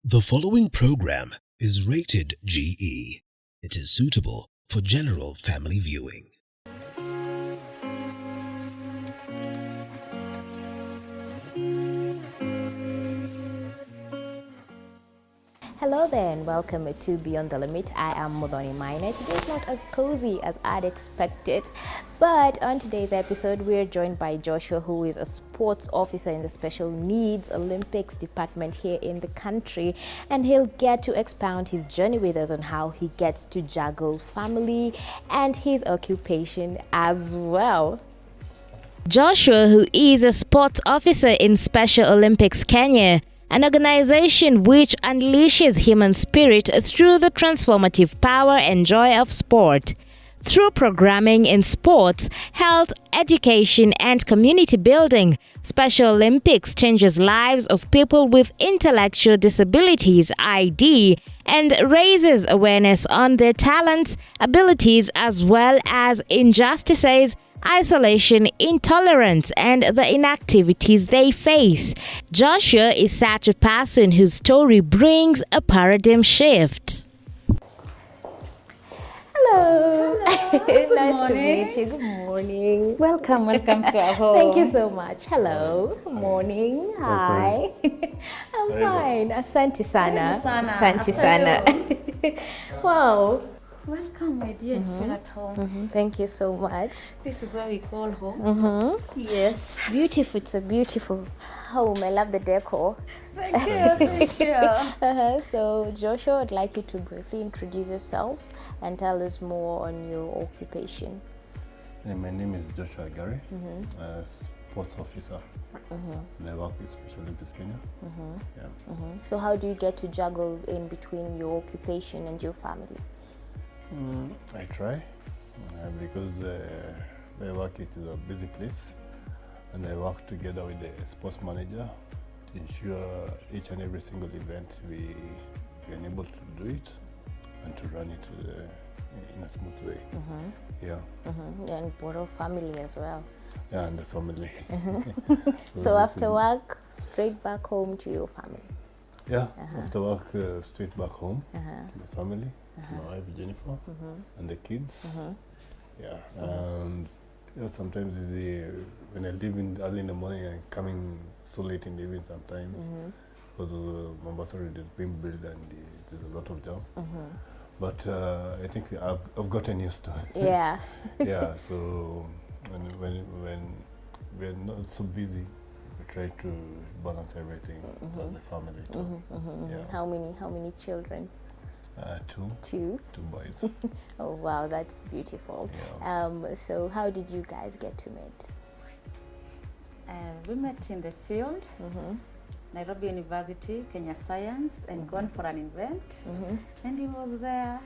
The following program is rated GE. It is suitable for general family viewing. Hello there and welcome to Beyond the Limit. I am Modoni Minor. Today's not as cozy as I'd expected, but on today's episode we're joined by Joshua, who is a sports officer in the Special Needs Olympics department here in the country, and he'll get to expound his journey with us on how he gets to juggle family and his occupation as well. Joshua, who is a sports officer in Special Olympics Kenya, an organization which unleashes human spirit through the transformative power and joy of sport. Through programming in sports, health, education, and community building, Special Olympics changes lives of people with intellectual disabilities (ID) and raises awareness on their talents, abilities, as well as injustices, isolation, intolerance, and the inactivities they face. Joshua is such a person whose story brings a paradigm shift. Hello. Nice to meet you. Good morning. Welcome to our home. Thank you so much. Hello. Morning. Hi. I'm fine. Asante sana. Asante sana. Wow. Welcome, my dear. You feel at home. Thank you so much. This is what we call home. Yes. Beautiful. It's a beautiful home. I love the decor. Thank you. Thank you. So, Joshua, I'd like you to briefly introduce yourself and tell us more on your occupation. My name is Joshua Agare, sports officer, and I work with Special Olympics Kenya. So, how do you get to juggle in between your occupation and your family? I try because where I work it is a busy place, and I work together with the sports manager to ensure each and every single event we are able to do it and to run it in a smooth way. And borrow family as well. Yeah, and the family. So after work, straight back home to your family? Yeah, after work, straight back home to my family, my wife Jennifer, and the kids. Yeah, and sometimes when I leave early in the morning and coming so late in the evening sometimes, because Mombasa Road is being built and there's a lot of jam. But I think I've gotten used to it. Yeah. Yeah, so when we're not so busy, we try to balance everything with the family too. Yeah. How many children? Two. Two Boys. Oh wow, that's beautiful. Yeah. So how did you guys get to meet? We met in the field, Nairobi University, Kenya Science, and gone for an event. And he was there.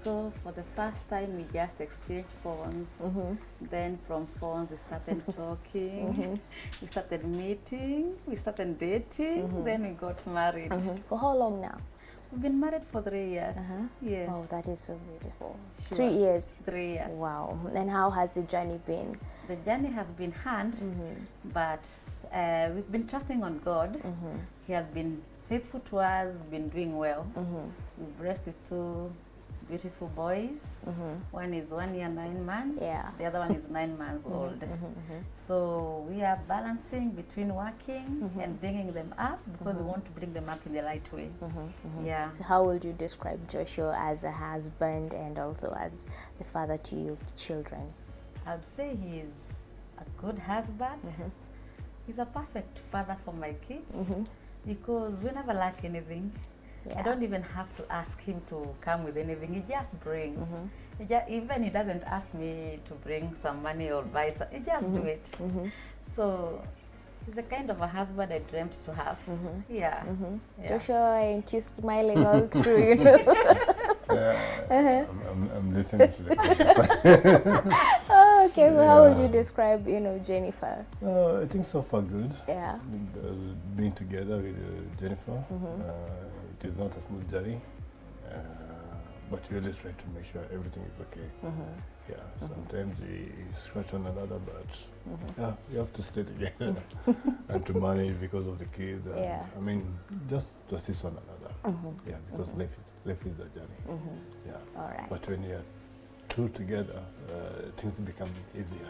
So for the first time, we just exchanged phones. Then from phones, we started talking. We started meeting. We started dating. Then we got married. For how long now? We've been married for 3 years. Yes. Oh, that is so beautiful. Sure. 3 years. 3 years. Wow. And how has the journey been? The journey has been hard, but we've been trusting on God. He has been faithful to us. We've been doing well. We've raised with 2 beautiful boys. One is 1 year 9 months. Yeah. The other one is 9 months old. So we are balancing between working and bringing them up because we want to bring them up in the right way. Yeah. So how would you describe Joshua as a husband and also as the father to your children? I would say he's a good husband. He's a perfect father for my kids because we never lack anything. Yeah. I don't even have to ask him to come with anything. He just brings. Even he doesn't ask me to bring some money or buy some. He just do it. So he's the kind of a husband I dreamt to have. Yeah. Joshua, ain't you smiling all through, you know? I'm listening to the comments. Oh, okay. So how would you describe, Jennifer? I think so far good. Yeah. Being together with Jennifer, it is not a smooth journey, but we always try to make sure everything is okay. Yeah, sometimes we scratch one another, but yeah, you have to stay together and to manage because of the kids. And, Yeah. I mean, just to assist one another. Yeah, because life is a journey. Yeah. All right. But when you're two together, things become easier.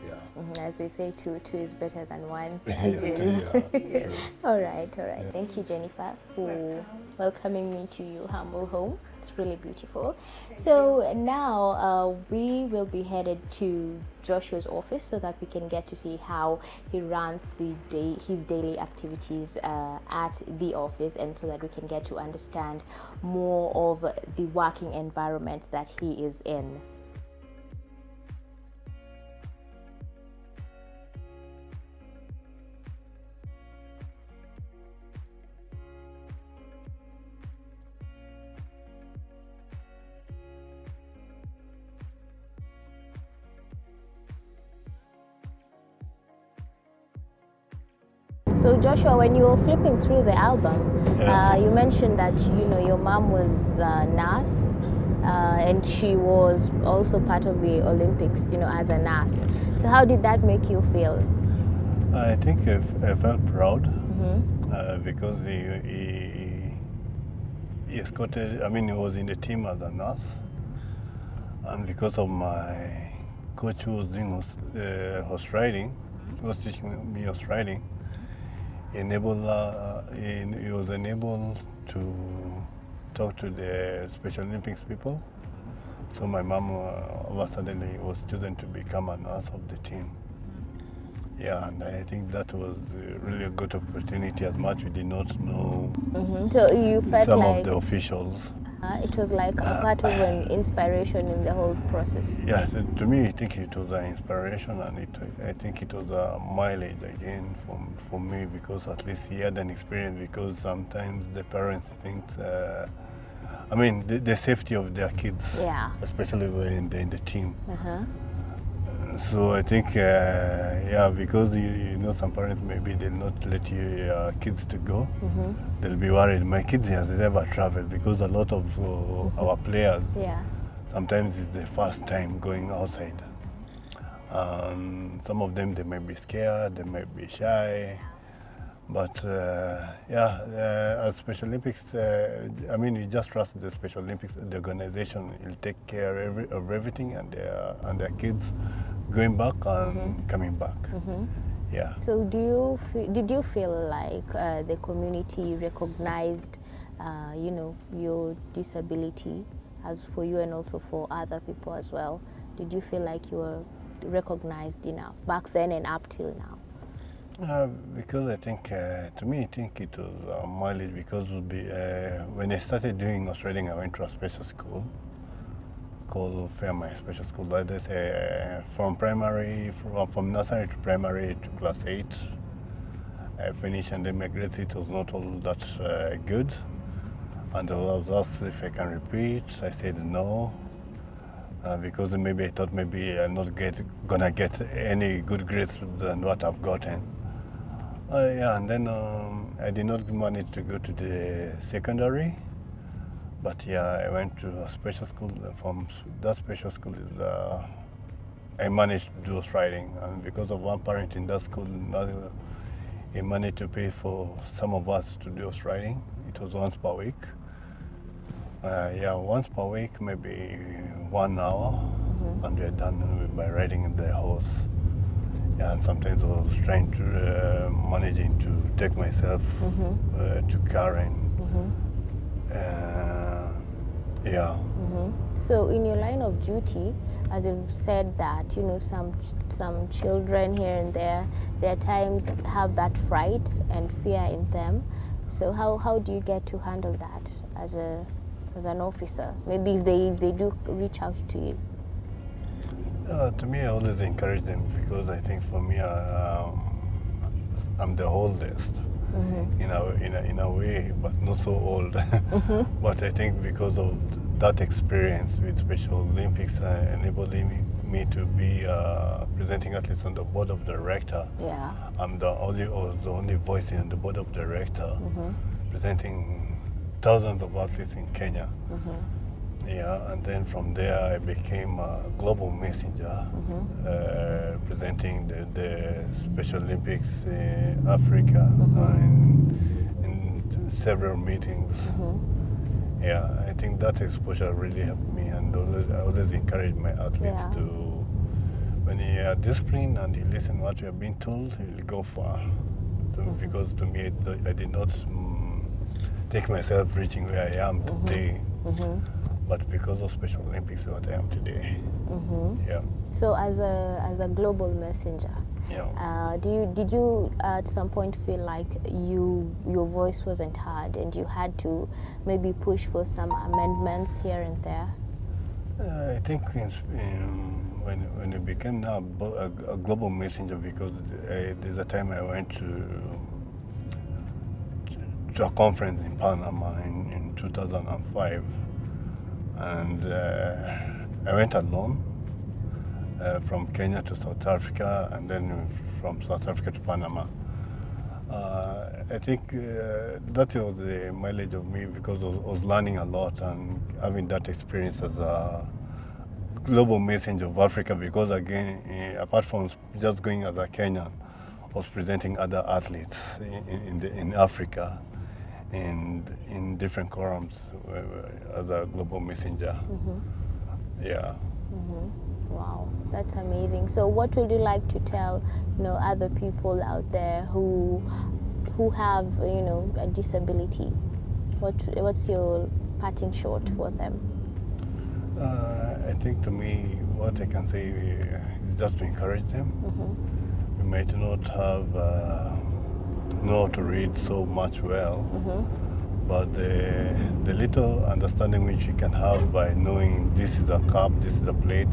Yeah. As they say, two is better than one. True. All right. Thank you, Jennifer, for welcoming me to your humble home. It's really beautiful. So now we will be headed to Joshua's office so that we can get to see how he runs his daily activities at the office, and so that we can get to understand more of the working environment that he is in. So Joshua, when you were flipping through the album, you mentioned that your mom was a nurse, and she was also part of the Olympics, as a nurse. So how did that make you feel? I think I felt proud because he escorted. I mean, he was in the team as a nurse, and because of my coach who was doing horse riding, he was teaching me horse riding. He was enabled to talk to the Special Olympics people. So my mom all of a sudden was chosen to become a nurse of the team. Yeah, and I think that was really a good opportunity, as much we did not know So you felt some like of the officials. it was like a part of an inspiration in the whole process. Yeah, to me, I think it was an inspiration, and I think it was a mileage again for me, because at least he had an experience. Because sometimes the parents think, I mean, the safety of their kids, especially when they're in the team. So I think, because some parents maybe they'll not let your kids to go. They'll be worried. My kids has never traveled, because a lot of our players, sometimes it's the first time going outside. Some of them, they might be scared, they might be shy. But as Special Olympics, I mean, you just trust the Special Olympics, the organization will take care of everything, and their kids going back and coming back. Yeah. So did you feel like the community recognized, your disability, as for you and also for other people as well? Did you feel like you were recognized enough back then and up till now? Because I think, to me, I think it was a mileage, because when I started doing horse riding, I went to a special school called Fairmont Special School. That is from nursery to primary to class 8. I finished, and then my grade 6 was not all that good. And I was asked if I can repeat. I said no, because maybe I thought maybe I'm not gonna get any good grades than what I've gotten. And then I did not manage to go to the secondary. But I went to a special school. From that special school, I managed to do horse riding, and because of one parent in that school, he managed to pay for some of us to do horse riding. It was once per week. Once per week, maybe 1 hour, and we're done by riding the horse. Yeah, and sometimes I was trying to managing to take myself to Karen. So in your line of duty, as you've said that, some children here and there at times have that fright and fear in them. So how do you get to handle that as an officer? Maybe if they do reach out to you. To me, I always encourage them, because I think for me, I'm the oldest. In a way, but not so old. But I think because of that experience with Special Olympics, enabling me to be presenting athletes on the board of director. I'm the only voice in the board of director, presenting thousands of athletes in Kenya. Yeah, and then from there I became a global messenger, presenting the Special Olympics in Africa in several meetings. Yeah, I think that exposure really helped me, and I always encourage my athletes to, when you are disciplined and you listen what you are being told, you'll go far. Because to me, I did not take myself reaching where I am today. But because of Special Olympics, what I am today. Yeah. So as a global messenger, did you at some point feel like your voice wasn't heard and you had to maybe push for some amendments here and there? I think when it became now a global messenger, because there's a time I went to a conference in Panama in 2005. And I went alone from Kenya to South Africa, and then from South Africa to Panama. I think that was the mileage of me, because I was learning a lot and having that experience as a global messenger of Africa, because again, apart from just going as a Kenyan, I was presenting other athletes in Africa and in different forums as a global messenger. Yeah. Wow, that's amazing. So what would you like to tell, other people out there who have, a disability? What's your parting shot for them? I think to me, what I can say is just to encourage them. You might not know how to read so much well, but the little understanding which you can have by knowing this is a cup, this is a plate,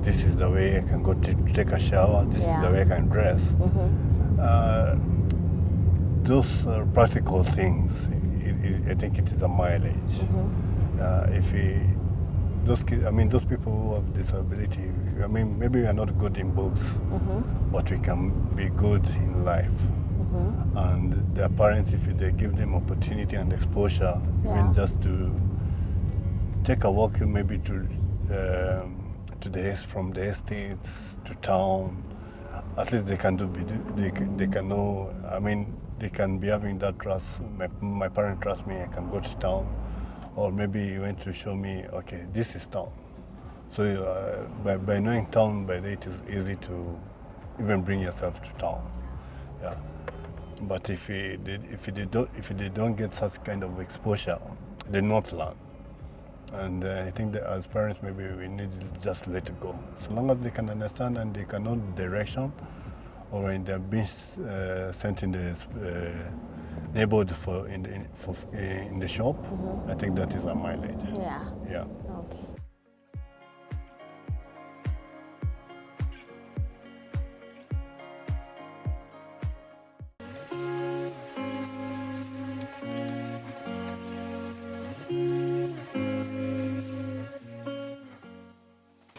this is the way I can go to take a shower, this is the way I can dress. Those are practical things. I think it is a mileage. Those kids, those people who have disability, maybe we are not good in books, but we can be good in life. And their parents, if they give them opportunity and exposure, even just to take a walk, maybe from the estates to town, at least they can they can know. They can be having that trust. My parents trust me. I can go to town, or maybe you want to show me, okay, this is town. So by knowing town, by that it is easy to even bring yourself to town. Yeah. But if they don't get such kind of exposure, they not learn. And I think that as parents, maybe we need to just let it go. So long as they can understand and they can know the direction, or when they're being sent in the neighborhood in the shop, I think that is a mileage. Yeah. Yeah. Okay.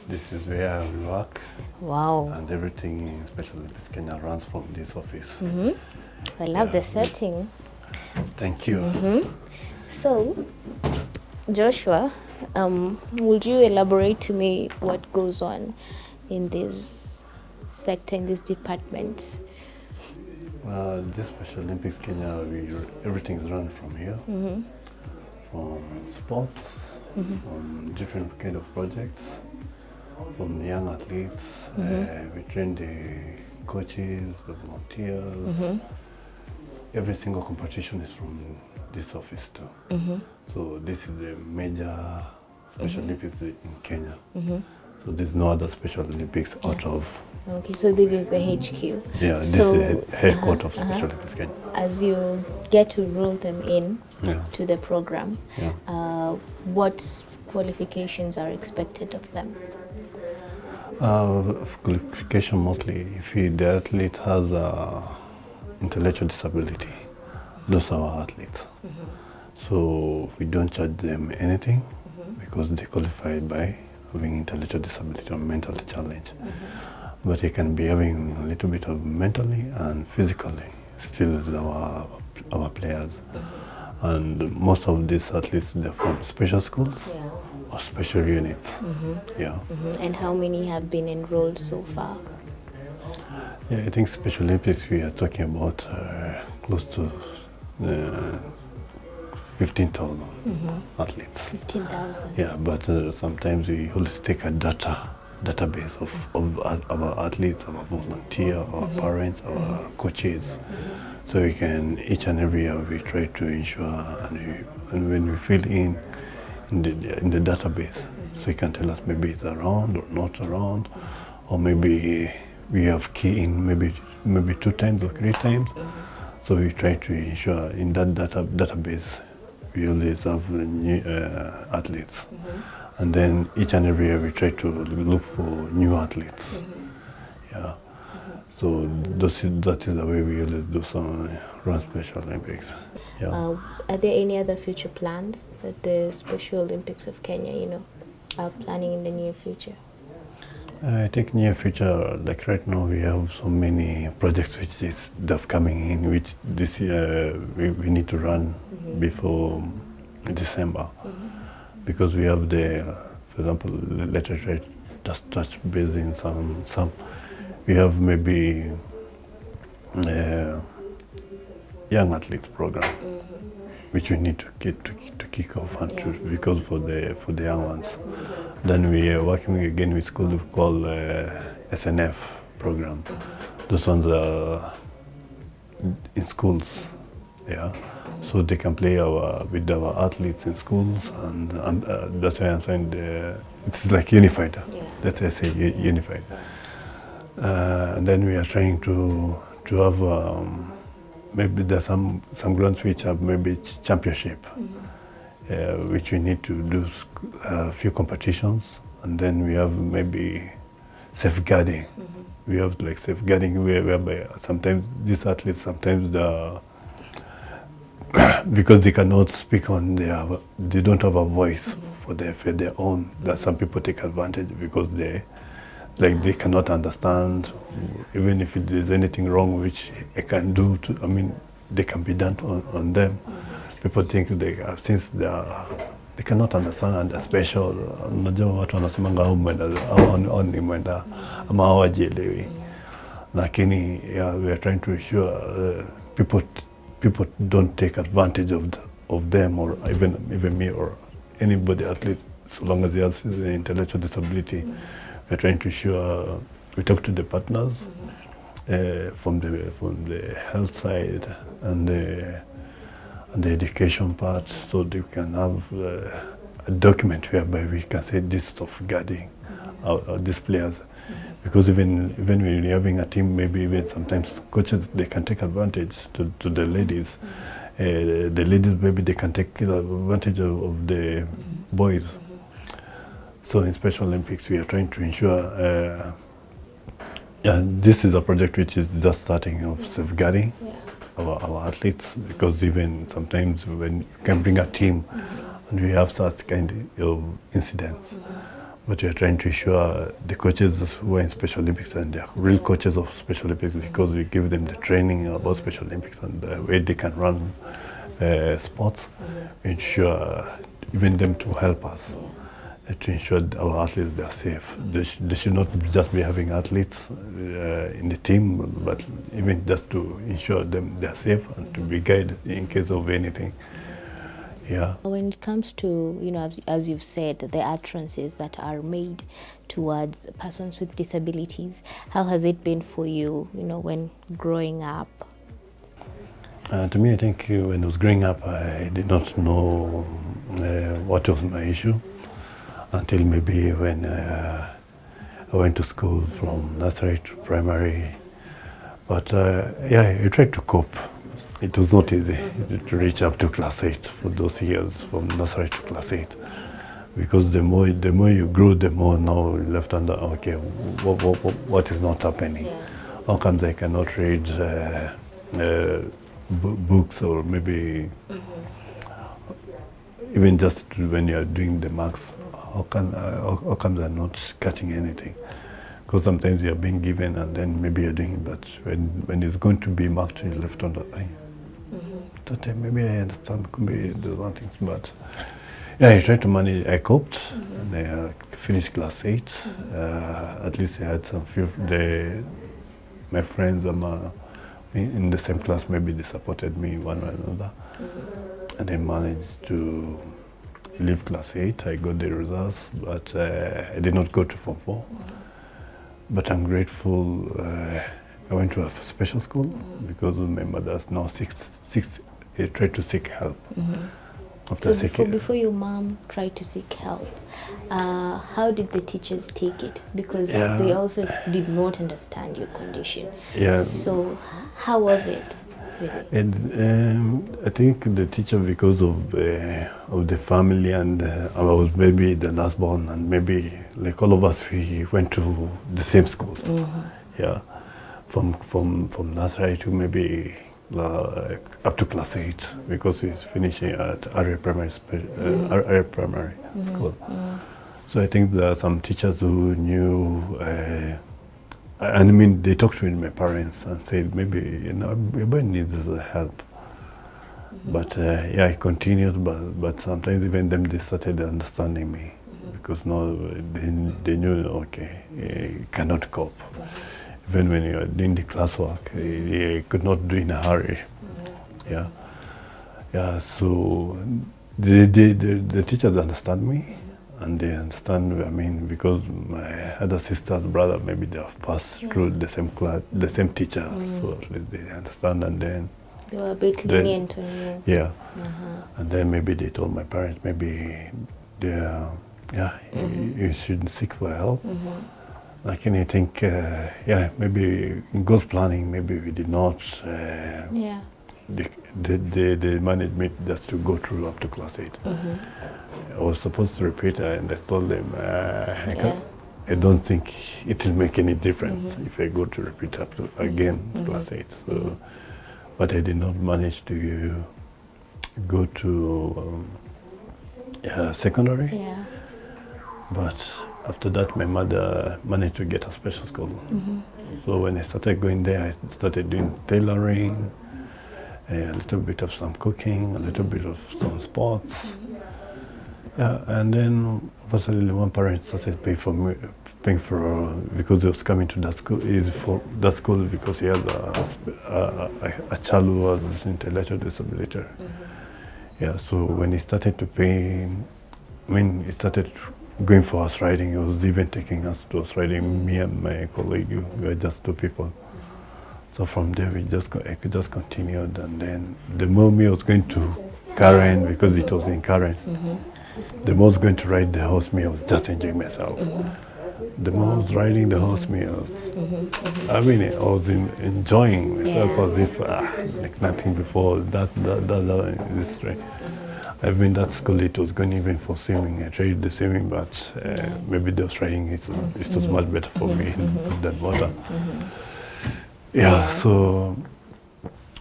This is where we work. Wow. And everything in Special Olympics Kenya runs from this office. I love the setting. Thank you. So, Joshua, would you elaborate to me what goes on in this sector, in this department? This Special Olympics Kenya, everything is run from here, from sports, from different kind of projects, from young athletes. We train the coaches, the volunteers. Every single competition is from this office too. So this is the major Special Olympics in Kenya. So there's no other Special Olympics out of. Okay, so this is the HQ. Yeah, this is the headquarters of Special Olympics Kenya. As you get to roll them in to the program, what qualifications are expected of them? Qualification mostly, if the athlete has intellectual disability, those are our athletes. So we don't charge them anything because they qualified by having intellectual disability or mental challenge. But he can be having a little bit of mentally and physically, still is our players. And most of these athletes, they're from special schools Yeah. or special units. Yeah. And how many have been enrolled so far? Yeah, I think Special Olympics, we are talking about close to 15,000 athletes. 15,000. Yeah, but sometimes we always take a database of our athletes, our volunteer, our parents, our coaches. So we can, each and every year, we try to ensure, and when we fill in the database, so you can tell us maybe it's around or not around, or maybe we have key in maybe 2 times or 3 times. So we try to ensure in that database we always have new athletes. And then each and every year we try to look for new athletes. Yeah. So that is the way we always do some run Special Olympics. Yeah. Are there any other future plans that the Special Olympics of Kenya, are planning in the near future? I think near future, like right now, we have so many projects which is just coming in, which this year we need to run before December, because we have for example, let's just touch base in some. We have maybe young athletes program, which we need to get to kick off and because for the young ones. Then we are working again with school called SNF program. Those ones are in schools, yeah. So they can play with our athletes in schools, and that's why I'm saying it's like unified. Yeah. That's why I say unified. And then we are trying to have maybe there's some grants which have maybe championship. Which we need to do a few competitions, and then we have maybe safeguarding. We have like safeguarding whereby sometimes these athletes, sometimes because they cannot speak they don't have a voice for their own, that some people take advantage because they cannot understand, even if there's anything wrong which I can do they can be done on them. People think since they cannot understand and they're special. Unajua watu wanasemanga au ni mwenda ama hawajielewi. Lakini we are trying to ensure people don't take advantage of them, or even me or anybody, at least so long as he has intellectual disability. We're trying to ensure we talk to the partners from the health side and the education part, so they can have a document whereby we can say this safeguarding these players. Because even when you're having a team, maybe even sometimes coaches, they can take advantage to the ladies. The ladies, maybe they can take advantage of the boys. So in Special Olympics, we are trying to ensure, this is a project which is just starting of safeguarding our athletes, because even sometimes when you can bring a team and we have such kind of incidents, but we are trying to ensure the coaches who are in Special Olympics and they are real coaches of Special Olympics, because we give them the training about Special Olympics and the way they can run sports, ensure even them to help us. To ensure our athletes they are safe. They should not just be having athletes in the team, but even just to ensure them they are safe and to be guided in case of anything. Yeah. When it comes to, as you've said, the utterances that are made towards persons with disabilities, how has it been for you, when growing up? To me, I think when I was growing up, I did not know what was my issue, until maybe when I went to school from nursery to primary. But I tried to cope. It was not easy to reach up to class 8 for those years, from nursery to class 8. Because the more you grow, the more now you're left under, okay, what is not happening? Yeah. How comes I cannot read books, or maybe even just when you're doing the marks, how come they're not catching anything? Because sometimes you're being given and then maybe you're doing, but when it's going to be marked, you're left on that line. thought maybe I understand, could be there's one thing, but yeah, I tried to manage. I coped, and I finished class 8. At least I had some few my friends in the same class. Maybe they supported me one or another, and I managed to leave class 8. I got the results, but I did not go to Form 4. But I'm grateful. I went to a special school because my mother's now tried to seek help. After So before your mom tried to seek help, how did the teachers take it? Because they also did not understand your condition. Yeah. So how was it really? And I think the teacher, because of the family, and I was maybe the last born, and maybe like all of us, we went to the same school. Yeah, from nursery to maybe up to class 8, because he's finishing at Agare primary school. So I think there are some teachers who knew. I mean, they talked with my parents and said, maybe, your boy needs help. But yeah, I continued, but sometimes even them, they started understanding me, because now they knew, okay, you cannot cope. Even when you are doing the classwork, you could not do in a hurry. Yeah, yeah. So the teachers understand me. And they understand, I mean, because my other sister's brother, maybe they have passed through the same class, the same teacher, so at least they understand, and then They were a bit lenient on you. Yeah, and then maybe they told my parents, maybe they, you should seek for help. Like anything, yeah, maybe in God's planning, maybe we did not. They managed me just to go through up to class 8. I was supposed to repeat, and I told them, I don't think it will make any difference if I go to repeat up to again class 8. So, but I did not manage to go to secondary. Yeah. But after that, my mother managed to get a special school. So when I started going there, I started doing tailoring, a little bit of some cooking, a little bit of some sports. Yeah, and then obviously one parent started paying for because he was coming to that school. That school because he had a child who was intellectual disability. Yeah, so when he started to pay, when he started going for horse riding, he was even taking us to horse riding. Me and my colleague, we were just 2 people. So from there, I could just continued, and then the more me was going to Karen, because it was in Karen. The more I was going to ride the horse, me I was just enjoying myself. The more I was riding the horse, me I was, I mean, I was enjoying myself as if like nothing before. This right. I've been that school. It was going even for swimming. I tried the swimming, but maybe the riding it was much better for me than water. Yeah, so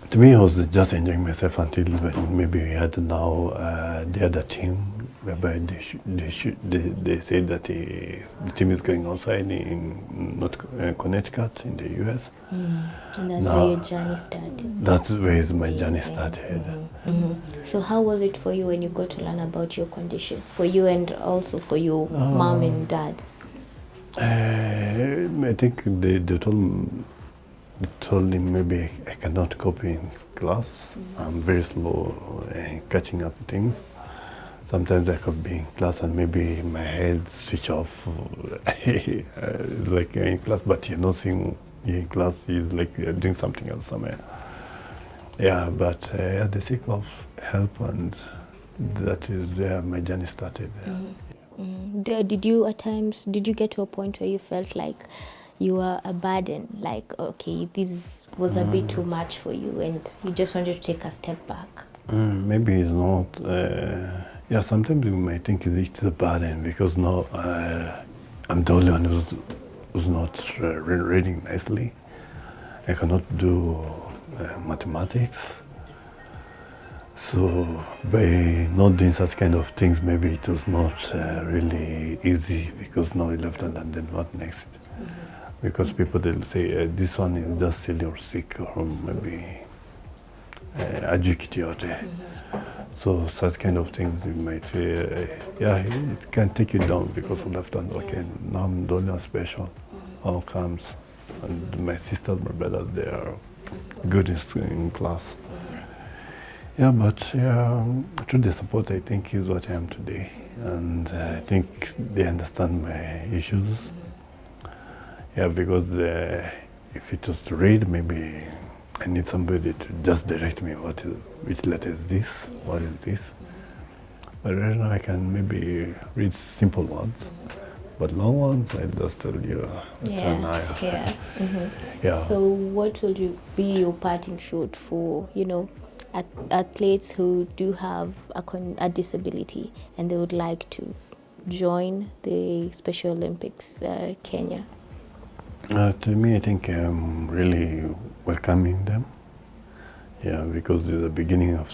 to me, I was just enjoying myself until when maybe we had now the other team, whereby they said that the team is going outside in Connecticut in the US. And that's where your journey started. That's where my journey started. So how was it for you when you got to learn about your condition? For you and also for your mom and dad? I think they told him maybe I cannot cope in class. I'm very slow in catching up things. Sometimes I could be in class and maybe my head switch off. Like you're in class, but you're not seeing you're in class. It's like you're doing something else somewhere. Yeah, but at the sake of help, and that is where my journey started. Did you get to a point where you felt like you were a burden, like, okay, this was a bit too much for you and you just wanted to take a step back? Maybe it's not. Yeah, sometimes you might think it's a burden because now I'm the only one who's not reading nicely. I cannot do mathematics. So by not doing such kind of things, maybe it was not really easy, because now I left and then what next? Because people, they'll say, this one is just silly or sick, or maybe educate yote. So such kind of things you might say, yeah, it can take you down because of that. Okay, now I'm the only one special. How comes? And my sisters, my brothers, they are good in class. Yeah, but through the support, I think is what I am today. And I think they understand my issues. Yeah, because if it was to read, maybe I need somebody to just direct me which letter is this, what is this. But right now I can maybe read simple ones, but long ones I just tell you. Yeah. So what will you be your parting shot for, athletes who do have a disability and they would like to join the Special Olympics Kenya? To me, I think I'm really welcoming them. Yeah, because it's the beginning of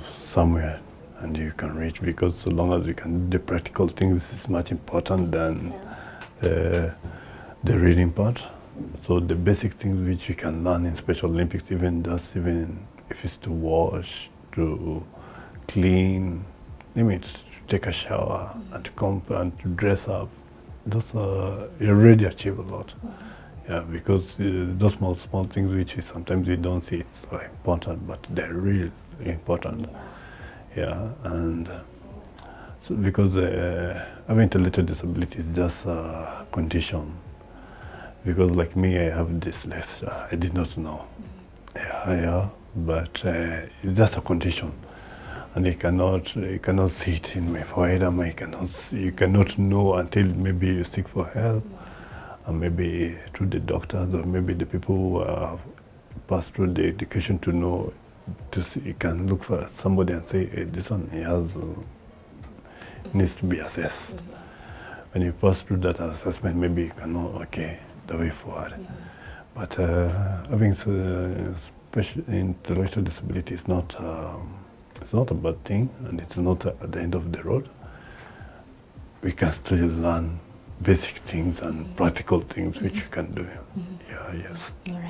somewhere, and you can reach. Because so long as you can do the practical things, is much important than the reading part. So the basic things which you can learn in Special Olympics, even if it's to wash, to clean, to take a shower, and to come and to dress up, those you already achieve a lot. Yeah, because those small things which sometimes we don't see, it's important, but they're really important. Yeah, and so because having intellectual disability is just a condition. Because like me, I have dyslexia. I did not know. Yeah, but it's just a condition, and you cannot see it in my forehead. You cannot know until maybe you seek for help. And maybe through the doctors or maybe the people who have passed through the education to know, to see, you can look for somebody and say, hey, this one needs to be assessed. When you pass through that assessment, maybe you can know, okay, the way forward. But having special intellectual disability is not a bad thing, and it's not at the end of the road. We can still learn basic things and practical things which you can do. Yeah, yes. All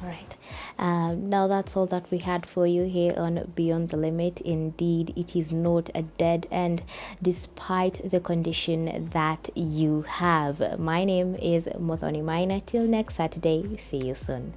right. Now that's all that we had for you here on Beyond the Limit. Indeed, it is not a dead end despite the condition that you have. My name is Mothoni Maina. Till next Saturday, see you soon.